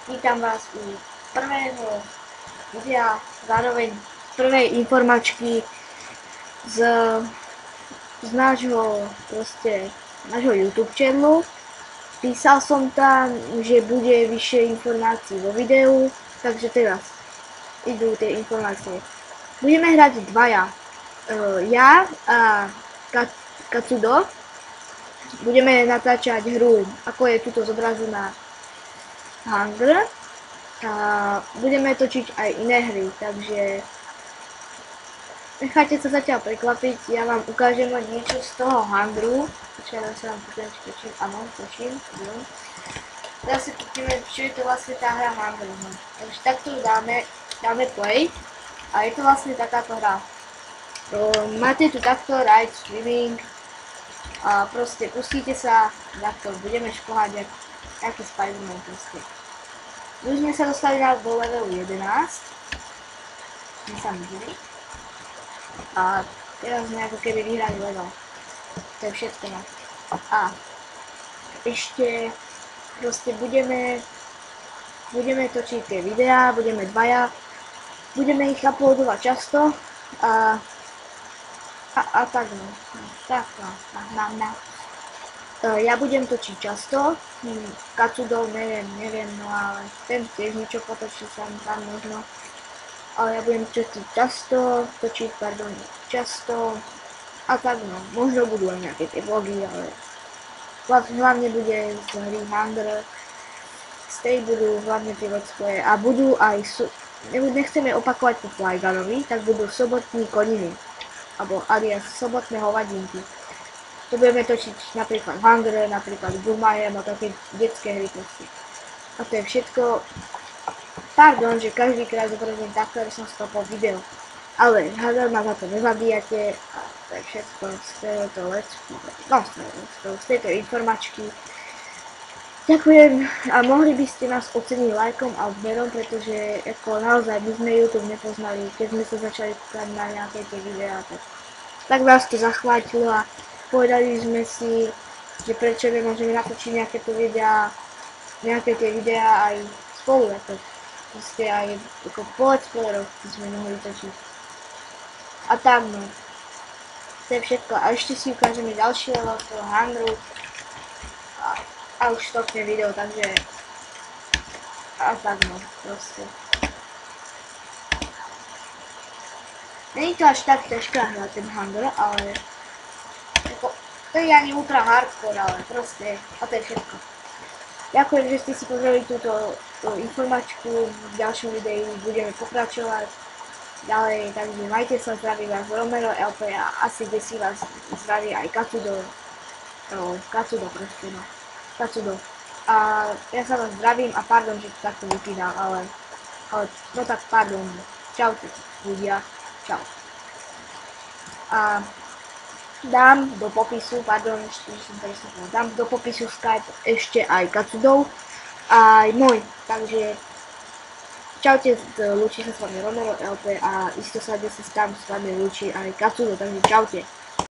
Vítam vás u prvého videa, zároveň prvej informačky z nášho YouTube channelu. Písal som tam, že bude vyššie informácií vo videu, takže teraz idú tie informácie. Budeme hrať dvaja. Ja a Katsudo. Budeme natáčať hru, ako je tuto zobrazená Hunger, a budeme točiť aj iné hry, takže nechajte sa zatiaľ prekvapiť, ja vám ukážem len niečo z toho Hungeru. Počkaj, sa vám potom točím, áno, točím. Teraz si pustíme, čo je to vlastne tá hra Hunger. Takže takto dáme play a je to vlastne takáto hra. Máte tu takto Ride Swimming a proste pustíte sa, takto budeme šplhať aký Spider-Man proste. Už sme sa dostali do levelu 11. My sa myhli. A teraz sme ako keby vyhrali level. To je všetko. A ešte proste budeme točiť tie videá, budeme dvaja. Budeme ich uploadovať často a tak no. Ja budem točiť často, Katsudo neviem, no ale ten tiež niečo potočí sa tam možno. Ale ja budem točiť často a tak no, možno budú aj nejaké tie vlogy, ale hlavne bude z hry Hunger, z tej budú hlavne tie let's play a budú aj, nechceme opakovať po Flygunovi, tak budú sobotní koniny, alebo alias sobotné hovadinky. Tu budeme točiť napríklad Hunger, napríklad Boomheimer a také detské hry proste. A to je všetko. Pardon, že každýkrát zobrazím takto, že som stopol video. Ale hádam ma za to nezabíjate a to je všetko z tejto informačky. Ďakujem a mohli by ste nás oceniť lajkom a odberom, pretože ako naozaj my sme YouTube nepoznali, keď sme sa začali kúkať na nejaké tie videá, tak nás to zachvátilo a povedali sme si, že prečo nemôžeme natočiť nejaké tie videá aj spolu, ako proste aj ako po let's playeroch sme mohli točiť. A tam no, to je všetko. A ešte si ukážeme ďalší level toho Hungeru a už stopne video, takže a tak no, proste. Není to až tak ťažká hra ten Hunger, ale to je ani ultra hardcore, ale proste, a to je všetko. Ďakujem, že ste si pozreli túto informačku, v ďalšom videu budeme pokračovať ďalej, takže majte sa, zdraví vás Romero LP a asi desí vás zdraví aj Katsudo proste no, Katsudo. A ja sa vás zdravím a pardon, že to takto vypínam, ale no tak pardon, čaute ľudia, čau. A dám do popisu, dám do popisu Skype ešte aj Katsudov a aj môj, takže čaute, lúči sa s vami Romero LP a isto sa dnes tam s vami lúči aj Katsudo, takže čaute.